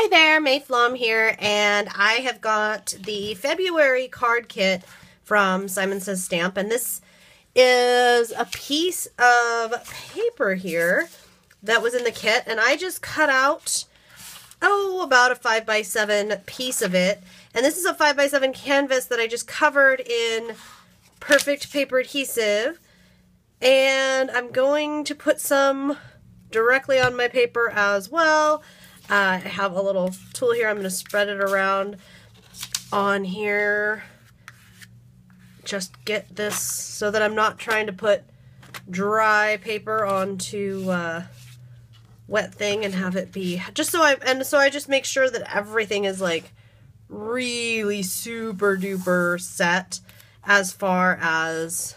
Hi there, Mayflom here, and I have got the February card kit from Simon Says Stamp, and this is a piece of paper here that was in the kit, and I just cut out, about a 5x7 piece of it, and this is a 5x7 canvas that I just covered in perfect paper adhesive, and I'm going to put some directly on my paper as well. I have a little tool here. I'm going to spread it around on here. Just get this so that I'm not trying to put dry paper onto wet thing and have it be just so I just make sure that everything is like really super duper set as far as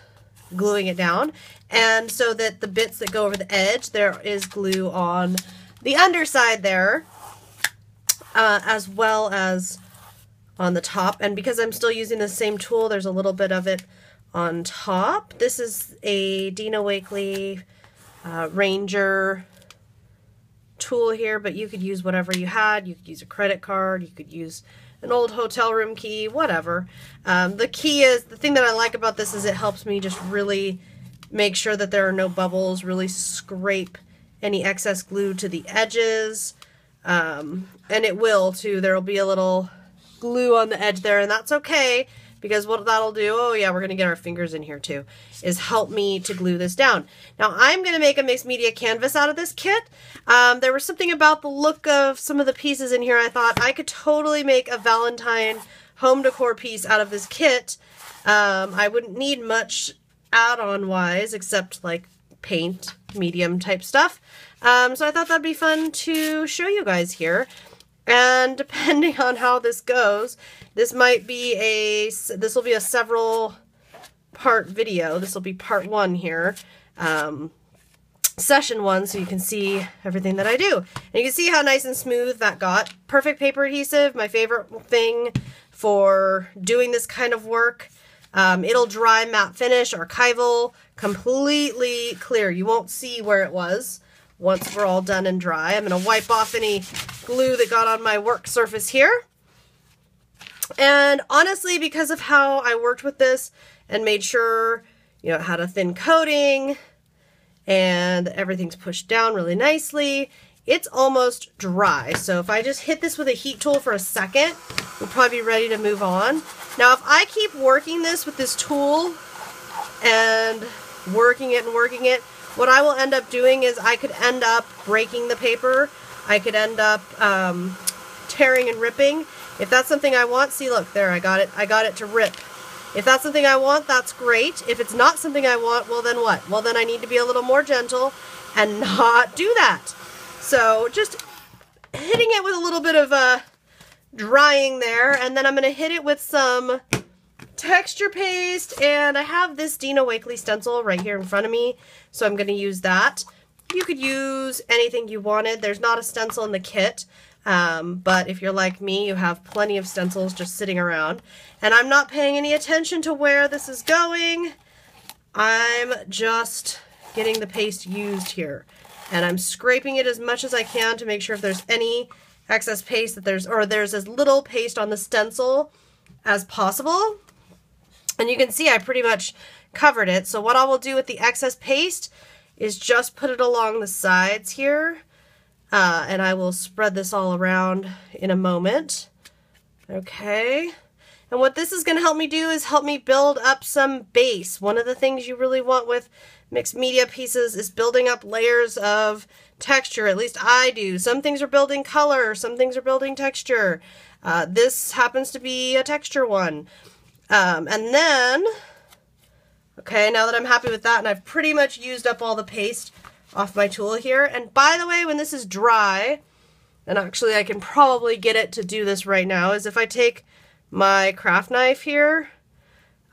gluing it down, and so that the bits that go over the edge, there is glue on the underside there, as well as on the top. And because I'm still using the same tool, there's a little bit of it on top. This is a Dina Wakley Ranger tool here, but you could use whatever you had. You could use a credit card, you could use an old hotel room key, whatever. The thing that I like about this is it helps me just really make sure that there are no bubbles, really scrape any excess glue to the edges, and it will too. There will be a little glue on the edge there, and that's okay, because what that'll do, oh yeah, we're going to get our fingers in here too, is help me to glue this down. Now I'm going to make a mixed media canvas out of this kit. There was something about the look of some of the pieces in here. I thought I could totally make a Valentine home decor piece out of this kit. I wouldn't need much add-on wise except like paint, medium type stuff. So I thought that'd be fun to show you guys here. And depending on how this goes, this will be a several part video. This will be part 1 here. Session 1, so you can see everything that I do. And you can see how nice and smooth that got. Perfect paper adhesive, my favorite thing for doing this kind of work. It'll dry matte finish, archival, completely clear. You won't see where it was once we're all done and dry. I'm going to wipe off any glue that got on my work surface here. And honestly, because of how I worked with this and made sure, it had a thin coating and everything's pushed down really nicely, it's almost dry. So if I just hit this with a heat tool for a second, we'll probably be ready to move on. Now, if I keep working this with this tool and working it, what I will end up doing is I could end up breaking the paper. I could end up tearing and ripping. If that's something I want, see, look, there, I got it to rip. If that's something I want, that's great. If it's not something I want, well then what? Well then I need to be a little more gentle and not do that. So just hitting it with a little bit of drying there, and then I'm going to hit it with some texture paste, and I have this Dina Wakley stencil right here in front of me, so I'm going to use that. You could use anything you wanted. There's not a stencil in the kit, but if you're like me, you have plenty of stencils just sitting around, and I'm not paying any attention to where this is going. I'm just getting the paste used here, and I'm scraping it as much as I can to make sure if there's any excess paste that there's as little paste on the stencil as possible. And you can see I pretty much covered it. So what I will do with the excess paste is just put it along the sides here, and I will spread this all around in a moment. Okay. And what this is going to help me do is help me build up some base. One of the things you really want with mixed media pieces is building up layers of texture. At least I do. Some things are building color, some things are building texture. This happens to be a texture one. And then, okay, now that I'm happy with that, and I've pretty much used up all the paste off my tool here, and by the way, when this is dry, and actually I can probably get it to do this right now, is if I take my craft knife here,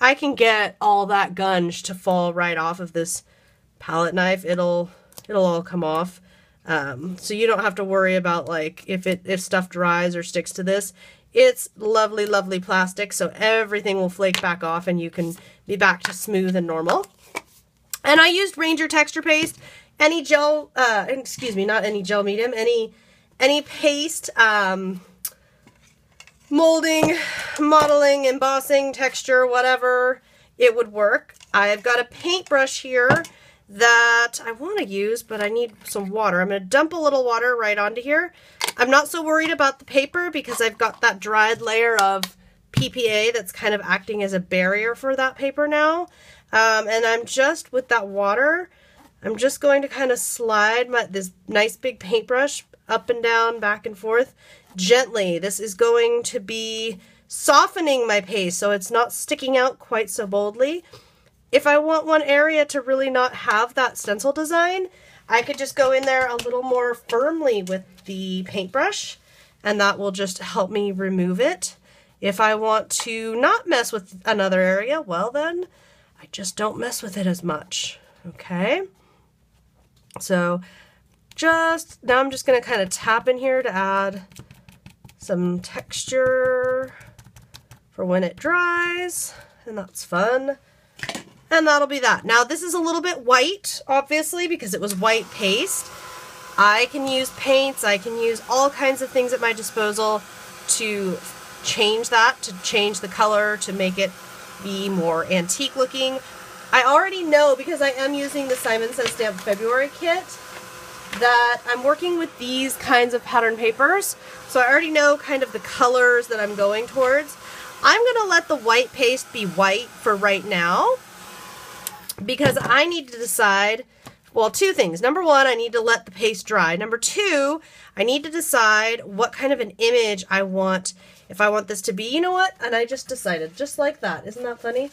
I can get all that gunge to fall right off of this palette knife. It'll all come off. So you don't have to worry about like if stuff dries or sticks to this. It's lovely, lovely plastic, so everything will flake back off and you can be back to smooth and normal. And I used Ranger texture paste, any gel, excuse me, not any gel medium, any any paste, molding, modeling, embossing, texture, whatever, it would work. I've got a paintbrush here that I want to use, but I need some water. I'm going to dump a little water right onto here. I'm not so worried about the paper because I've got that dried layer of PPA that's kind of acting as a barrier for that paper now. And I'm just, with that water, I'm just going to kind of slide this nice big paintbrush up and down, back and forth, gently. This is going to be softening my paste so it's not sticking out quite so boldly. If I want one area to really not have that stencil design, I could just go in there a little more firmly with the paintbrush, and that will just help me remove it. If I want to not mess with another area, well then, I just don't mess with it as much, okay? So now I'm just going to kind of tap in here to add some texture for when it dries, and that's fun. And that'll be that. Now this is a little bit white, obviously, because it was white paste. I can use paints, I can use all kinds of things at my disposal to change that, to change the color, to make it be more antique looking. I already know, because I am using the Simon Says Stamp February kit, that I'm working with these kinds of pattern papers. So I already know kind of the colors that I'm going towards. I'm going to let the white paste be white for right now, because I need to decide, well, two things. Number one, I need to let the paste dry. Number two, I need to decide what kind of an image I want. If I want this to be, you know what? And I just decided, just like that. Isn't that funny?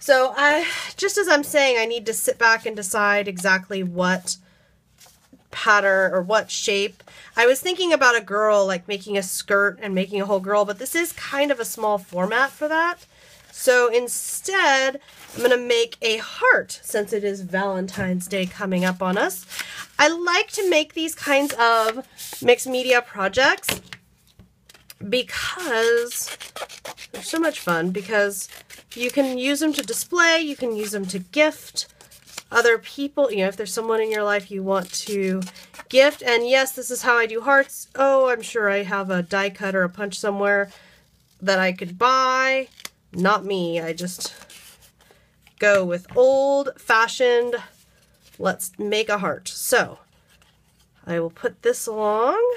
So just as I'm saying, I need to sit back and decide exactly what pattern or what shape. I was thinking about a girl, like making a skirt and making a whole girl, but this is kind of a small format for that. So instead, I'm going to make a heart, since it is Valentine's Day coming up on us. I like to make these kinds of mixed media projects because they're so much fun, because you can use them to display, you can use them to gift other people, you know, if there's someone in your life you want to gift. And yes, this is how I do hearts. Oh, I'm sure I have a die cut or a punch somewhere that I could buy. Not me. I just go with old-fashioned, let's make a heart. So I will put this along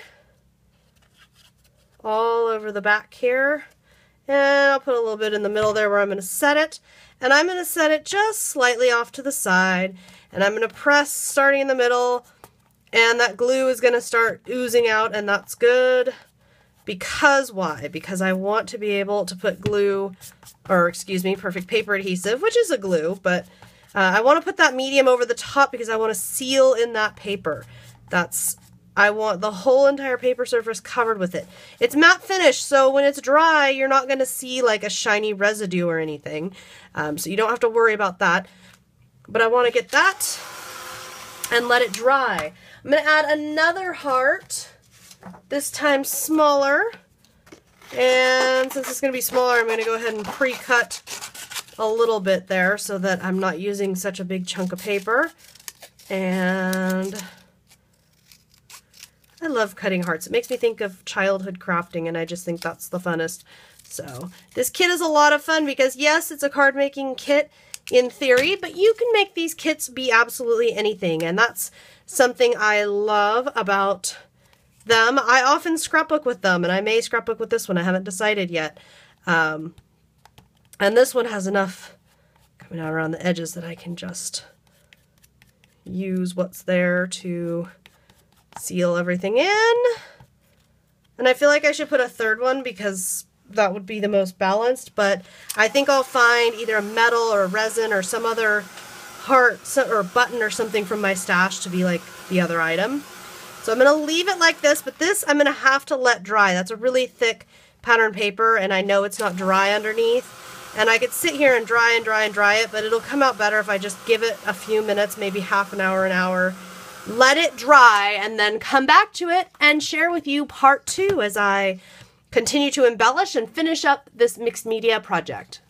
all over the back here, and I'll put a little bit in the middle there where I'm going to set it. And I'm going to set it just slightly off to the side, and I'm going to press starting in the middle, and that glue is going to start oozing out, and that's good. Because why? Because I want to be able to put glue, or excuse me, perfect paper adhesive, which is a glue, but I want to put that medium over the top because I want to seal in that paper. I want the whole entire paper surface covered with it. It's matte finish, so when it's dry, you're not going to see like a shiny residue or anything. So you don't have to worry about that. But I want to get that and let it dry. I'm going to add another heart, this time smaller. And since it's going to be smaller, I'm going to go ahead and pre-cut a little bit there so that I'm not using such a big chunk of paper. And I love cutting hearts. It makes me think of childhood crafting, and I just think that's the funnest. So this kit is a lot of fun because, yes, it's a card making kit in theory, but you can make these kits be absolutely anything, and that's something I love about them. I often scrapbook with them, and I may scrapbook with this one. I haven't decided yet. And this one has enough coming out around the edges that I can just use what's there to seal everything in. And I feel like I should put a third one because that would be the most balanced, but I think I'll find either a metal or a resin or some other heart or button or something from my stash to be like the other item. So I'm going to leave it like this, but this I'm going to have to let dry. That's a really thick pattern paper, and I know it's not dry underneath. And I could sit here and dry and dry and dry it, but it'll come out better if I just give it a few minutes, maybe half an hour, let it dry, and then come back to it and share with you part 2 as I continue to embellish and finish up this mixed media project.